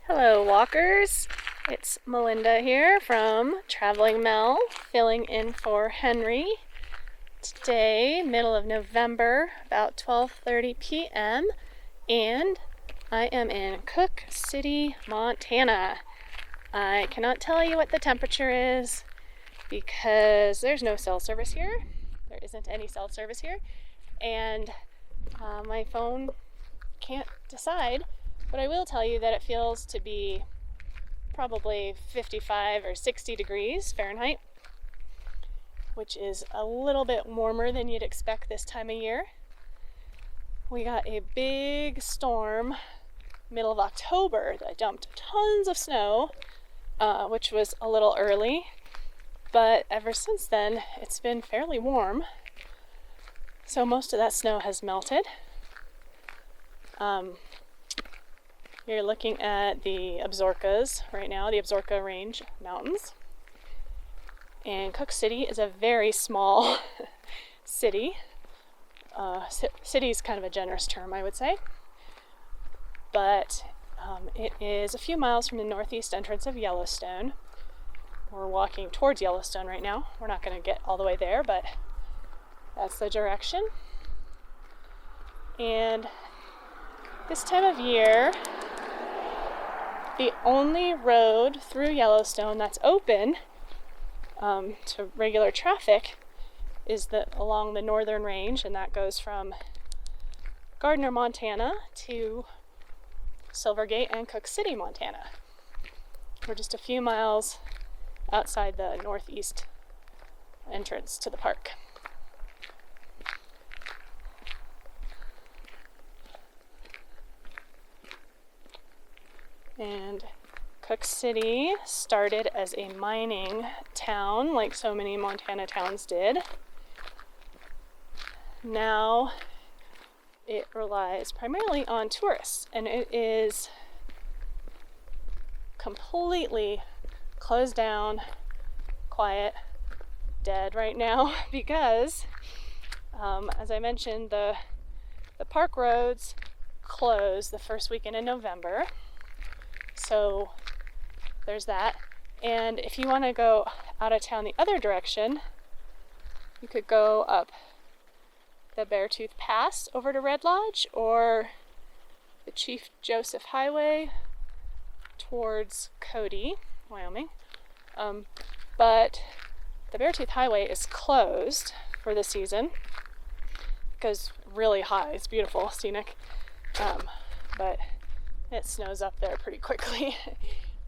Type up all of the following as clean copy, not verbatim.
Hello walkers, it's Melinda here from TravelingMel, filling in for Henry. Today, middle of November, about 12:30 p.m. and I am in Cooke City, Montana. I cannot tell you what the temperature is because there's no cell service here. There isn't any cell service here, and my phone can't decide. But I will tell you that it feels to be probably 55 or 60 degrees Fahrenheit, which is a little bit warmer than you'd expect this time of year. We got a big storm middle of October that dumped tons of snow, which was a little early, but ever since then it's been fairly warm. So most of that snow has melted. You're looking at the Absarokas right now, the Absaroka Range Mountains. And Cooke City is a very small city. City is kind of a generous term, I would say. But it is a few miles from the northeast entrance of Yellowstone. We're walking towards Yellowstone right now. We're not going to get all the way there, but that's the direction. And this time of year, the only road through Yellowstone that's open to regular traffic is along the northern range, and that goes from Gardiner, Montana to Silvergate and Cooke City, Montana. We're just a few miles outside the northeast entrance to the park. And Cooke City started as a mining town, like so many Montana towns did. Now it relies primarily on tourists, and it is completely closed down, quiet, dead right now because, as I mentioned, the park roads close the first weekend in November. So there's that. And if you want to go out of town the other direction, you could go up the Beartooth Pass over to Red Lodge, or the Chief Joseph Highway towards Cody, Wyoming. But the Beartooth Highway is closed for the season because really high. It's beautiful, scenic, but it snows up there pretty quickly.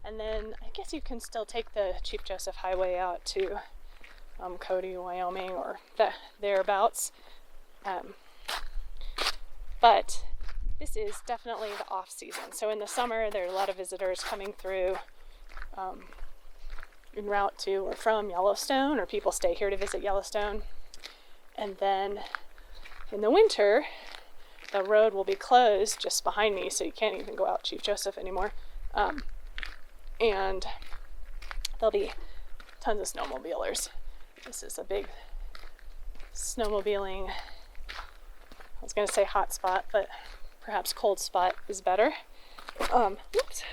And then I guess you can still take the Chief Joseph Highway out to Cody, Wyoming, or thereabouts. But this is definitely the off season. So in the summer, there are a lot of visitors coming through en route to or from Yellowstone, or people stay here to visit Yellowstone. And then in the winter, the road will be closed just behind me, so you can't even go out Chief Joseph anymore. And there'll be tons of snowmobilers. This is a big snowmobiling, I was going to say hot spot, but perhaps cold spot is better. Oops,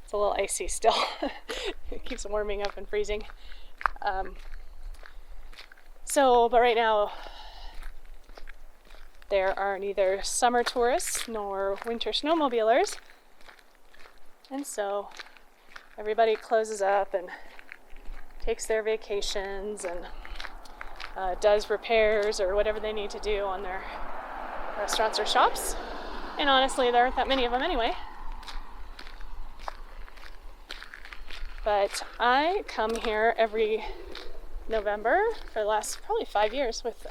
it's a little icy still. It keeps warming up and freezing. But right now, there are neither summer tourists nor winter snowmobilers, and so everybody closes up and takes their vacations and does repairs or whatever they need to do on their restaurants or shops. And honestly, there aren't that many of them anyway. But I come here every November for the last probably 5 years with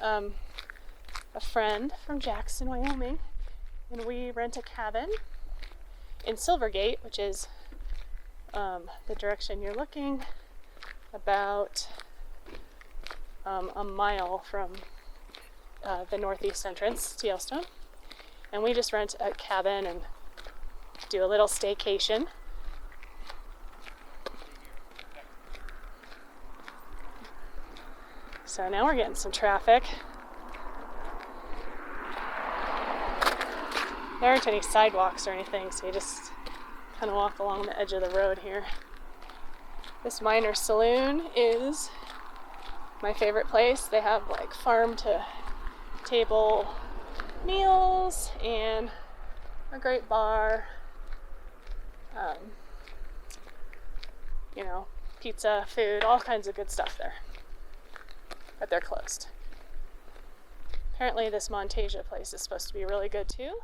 a friend from Jackson, Wyoming, and we rent a cabin in Silvergate, which is the direction you're looking, about a mile from the northeast entrance to Yellowstone. And we just rent a cabin and do a little staycation. So now we're getting some traffic. There aren't any sidewalks or anything, so you just kind of walk along the edge of the road here. This Miner Saloon is my favorite place. They have like farm to table meals and a great bar. Pizza, food, all kinds of good stuff there. But they're closed. Apparently this Montasia place is supposed to be really good too.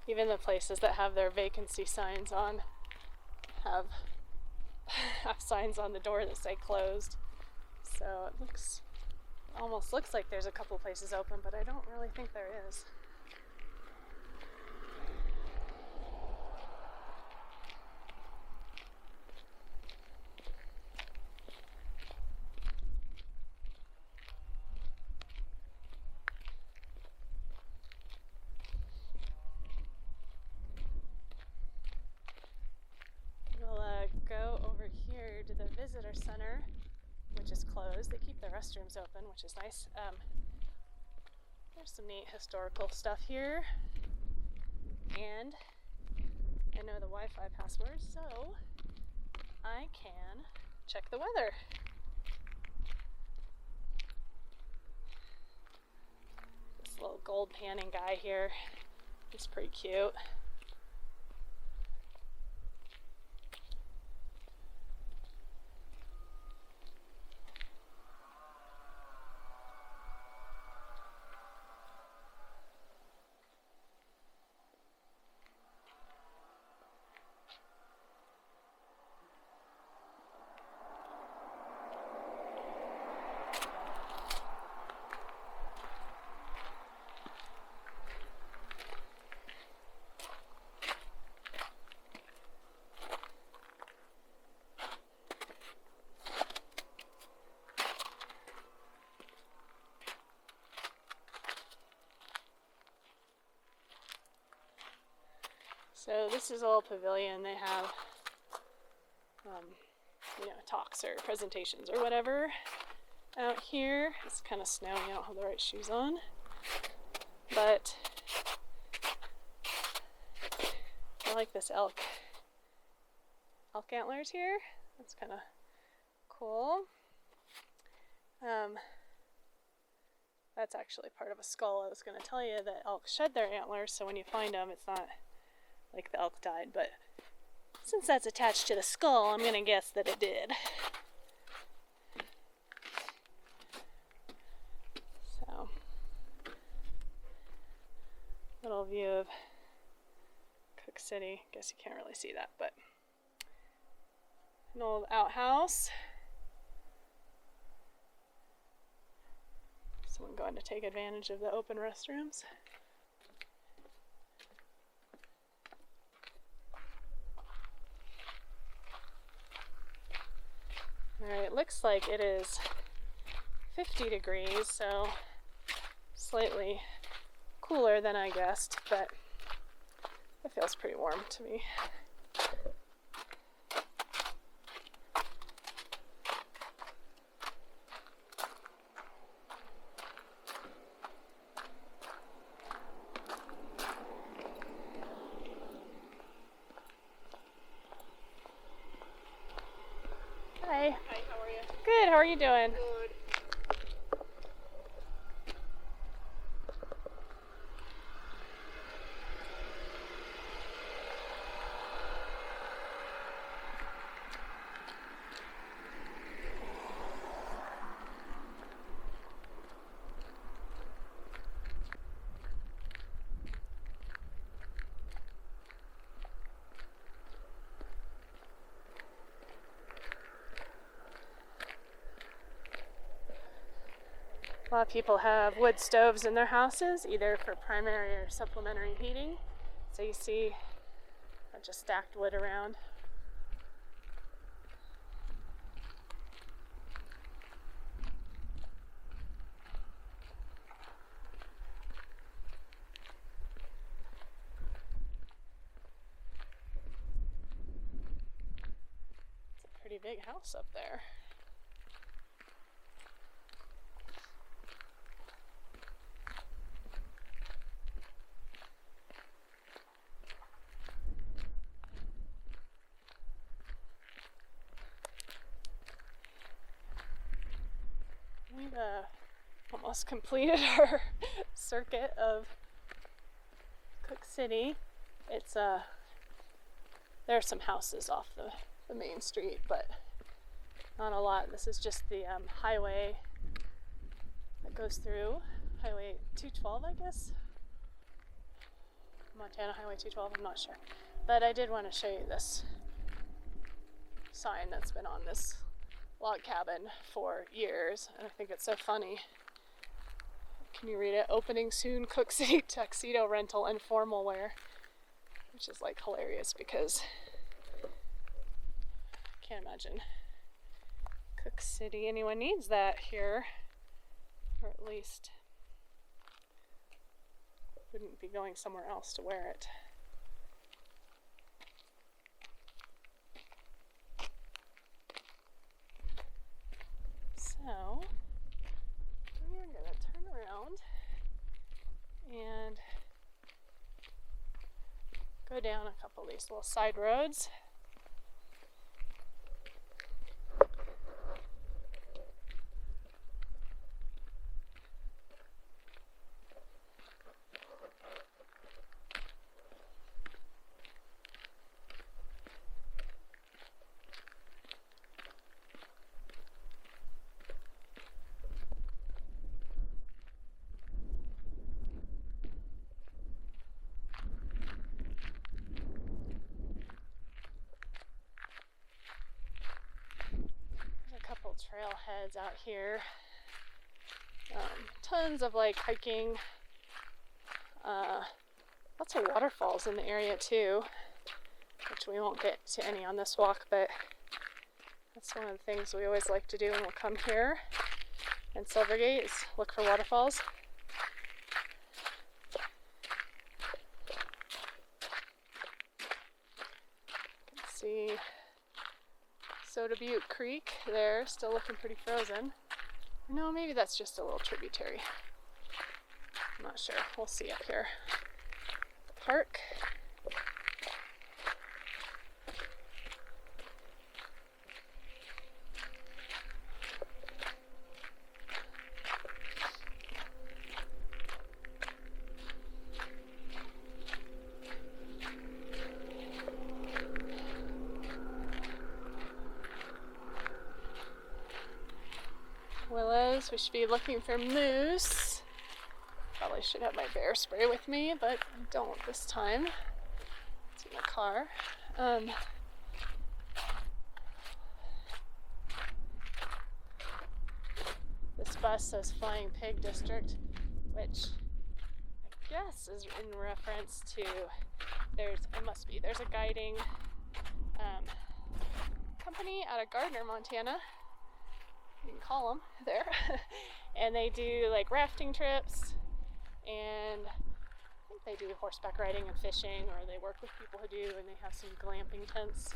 Even the places that have their vacancy signs on have signs on the door that say closed. So it almost looks like there's a couple places open, but I don't really think there is. Go over here to the visitor center, which is closed. They keep the restrooms open, which is nice. There's some neat historical stuff here, and I know the Wi-Fi password, so I can check the weather. This little gold panning guy here, he's pretty cute. So this is a little pavilion. They have, talks or presentations or whatever out here. It's kind of snowy. I don't have the right shoes on. But I like this elk antlers here. That's kind of cool. That's actually part of a skull. I was going to tell you that elk shed their antlers, so when you find them, it's not like the elk died, but since that's attached to the skull, I'm gonna guess that it did. So, little view of Cooke City. Guess you can't really see that, but an old outhouse. Someone going to take advantage of the open restrooms. looks like it is 50 degrees, so slightly cooler than I guessed, but it feels pretty warm to me. Hi. Hi, how are you? Good, how are you doing? Good. A lot of people have wood stoves in their houses, either for primary or supplementary heating. So you see a bunch of stacked wood around. It's a pretty big house up there. We've almost completed our circuit of Cooke City. It's there are some houses off the main street, but not a lot. This is just the highway that goes through, Highway 212, I guess. Montana Highway 212, I'm not sure. But I did want to show you this sign that's been on this log cabin for years, and I think it's so funny. Can you read it? Opening soon, Cooke City tuxedo rental and formal wear, which is like hilarious because I can't imagine Cooke City anyone needs that here, or at least wouldn't be going somewhere else to wear it. So we are going to turn around and go down a couple of these little side roads. Trailheads out here. Tons of like hiking. Lots of waterfalls in the area too, which we won't get to any on this walk, but that's one of the things we always like to do when we'll come here in Silvergate is look for waterfalls. You can see Butte Creek there, still looking pretty frozen. No, maybe that's just a little tributary. I'm not sure. We'll see up here. The park. Willows. We should be looking for moose. Probably should have my bear spray with me, but I don't this time. It's in the car. This bus says Flying Pig District, which I guess is in reference to there's a guiding company out of Gardiner, Montana, you can call them there. And they do like rafting trips, and I think they do horseback riding and fishing, or they work with people who do, and they have some glamping tents.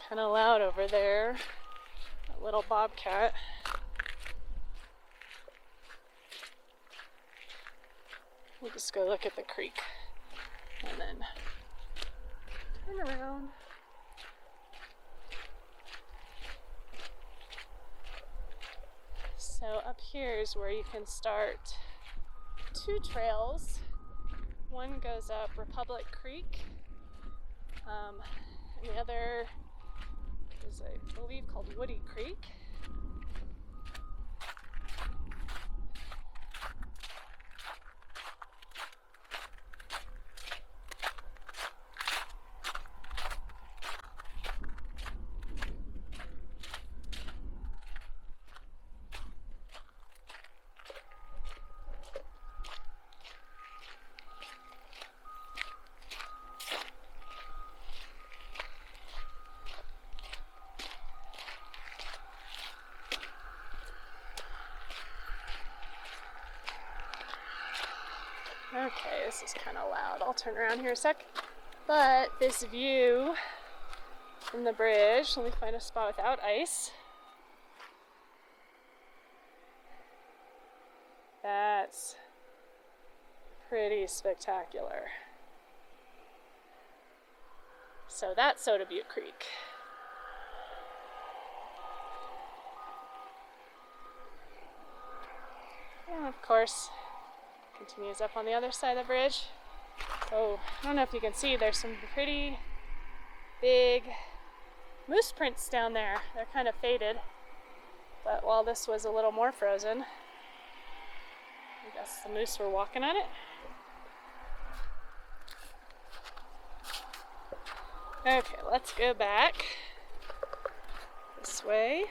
Kind of loud over there, that little bobcat. We'll just go look at the creek and then turn around. So up here is where you can start two trails. One goes up Republic Creek, and the other is, I believe, called Woody Creek. Okay, this is kind of loud. I'll turn around here a sec. But this view from the bridge, let me find a spot without ice. That's pretty spectacular. So that's Soda Butte Creek. And of course, continues up on the other side of the bridge. Oh, I don't know if you can see, there's some pretty big moose prints down there. They're kind of faded, but while this was a little more frozen, I guess the moose were walking on it. Okay, let's go back this way.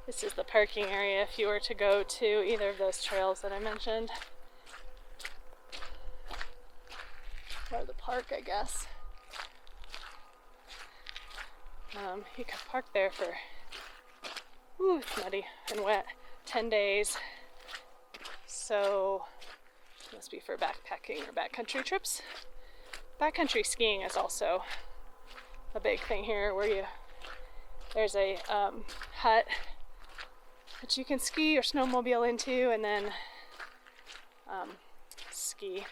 This is the parking area if you were to go to either of those trails that I mentioned. Or the park, I guess. You can park there for, it's muddy and wet, 10 days. So, must be for backpacking or backcountry trips. Backcountry skiing is also a big thing here, where there's a hut that you can ski or snowmobile into, and then ski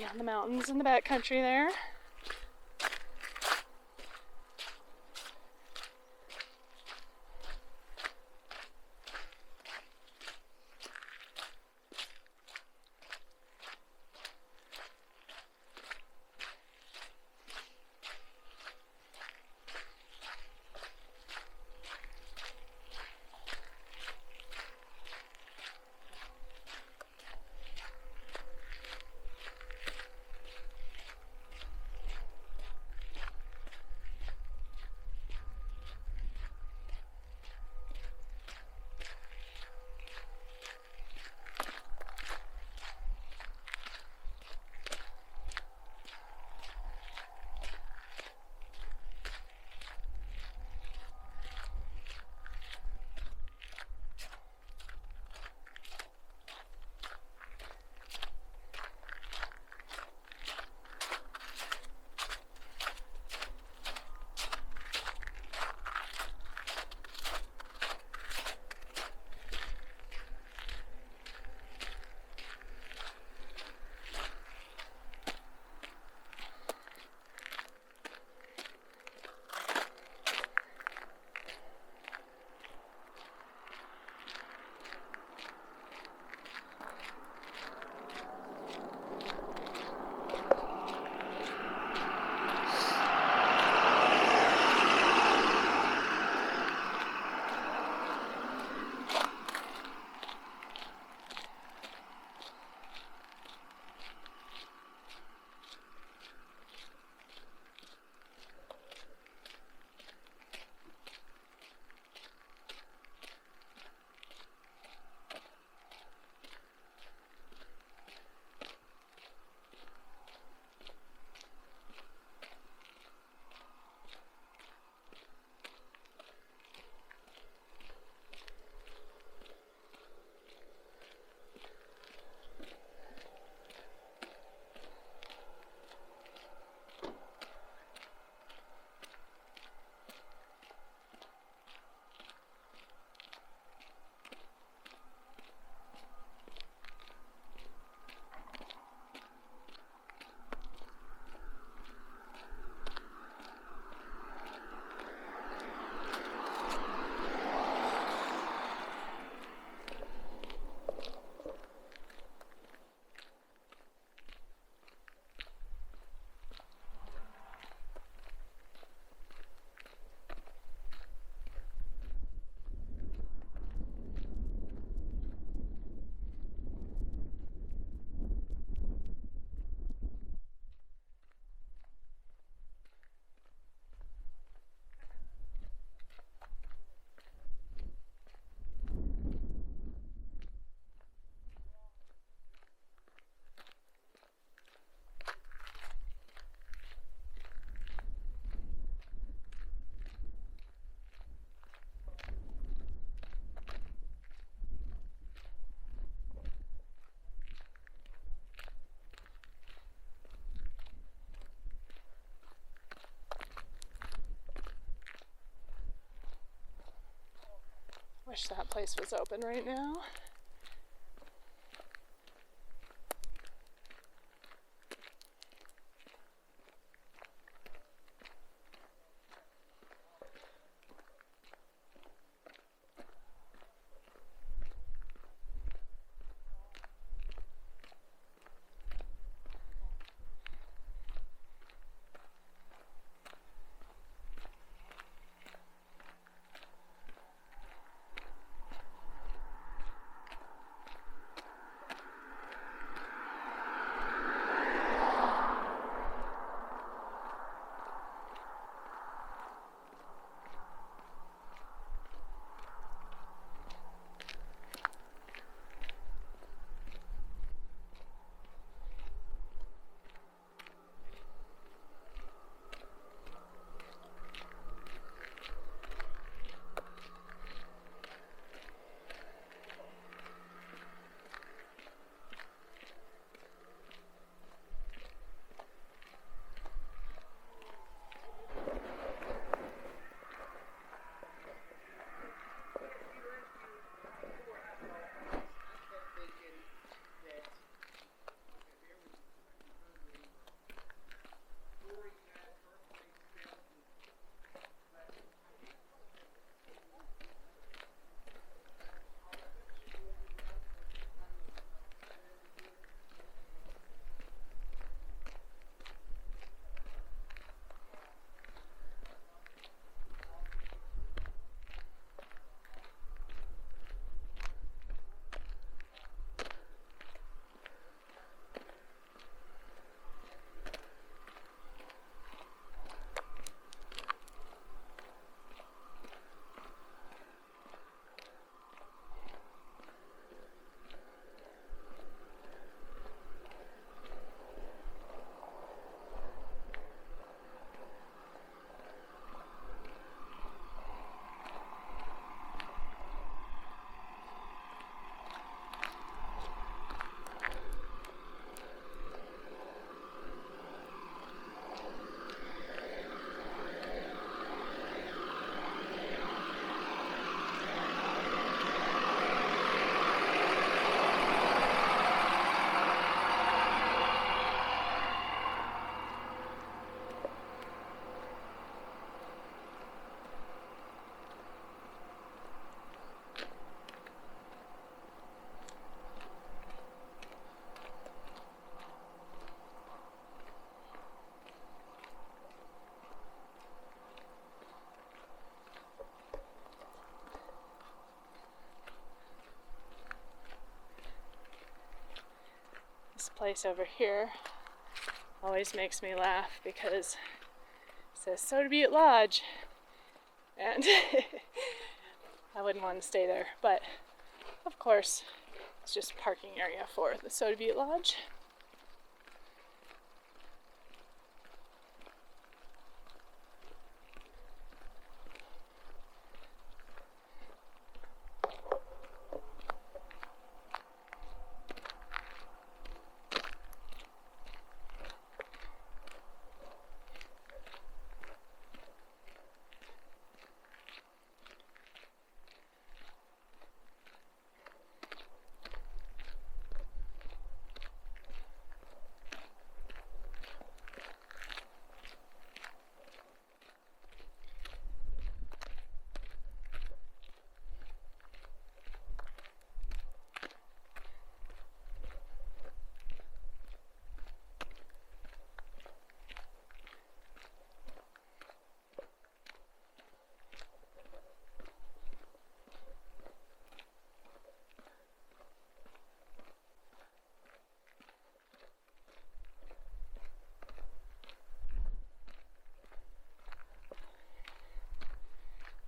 on the mountains in the backcountry there. Wish that place was open right now. This place over here always makes me laugh because it says Soda Butte Lodge, and I wouldn't want to stay there, but of course it's just a parking area for the Soda Butte Lodge.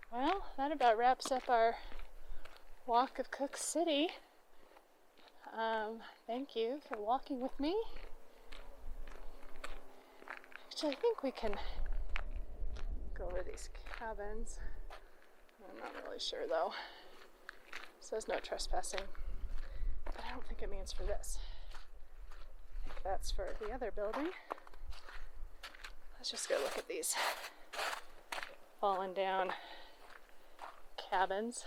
Well, that about wraps up our walk of Cooke City. Thank you for walking with me. Actually, I think we can go over these cabins. I'm not really sure though. It says no trespassing, but I don't think it means for this. I think that's for the other building. Let's just go look at these fallen down cabins.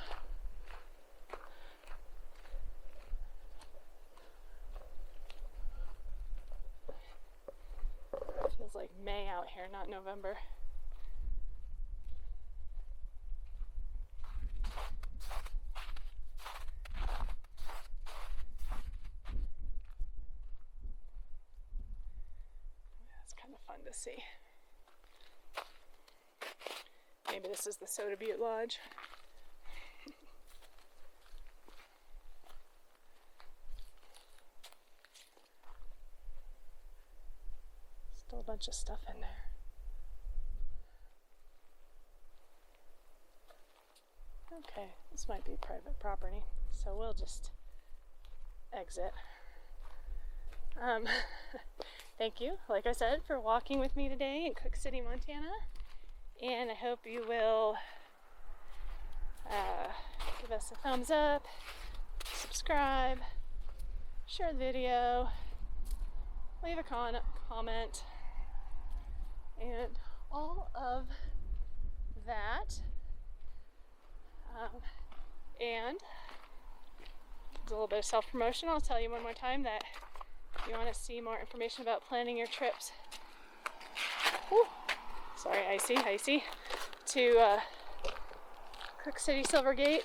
out here, not November. That's kind of fun to see. Maybe this is the Soda Butte Lodge. Still a bunch of stuff in there. Okay, this might be private property, so we'll just exit. Thank you, like I said, for walking with me today in Cooke City, Montana. And I hope you will give us a thumbs up, subscribe, share the video, leave a comment, and all of that. And a little bit of self-promotion. I'll tell you one more time that if you want to see more information about planning your trips, sorry, icy, to Cooke City, Silvergate,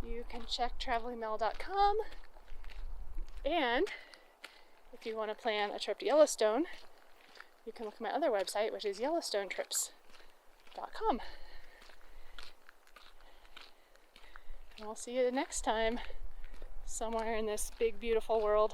you can check TravelingMel.com. And if you want to plan a trip to Yellowstone, you can look at my other website, which is YellowstoneTrips.com. And I'll see you next time somewhere in this big, beautiful world.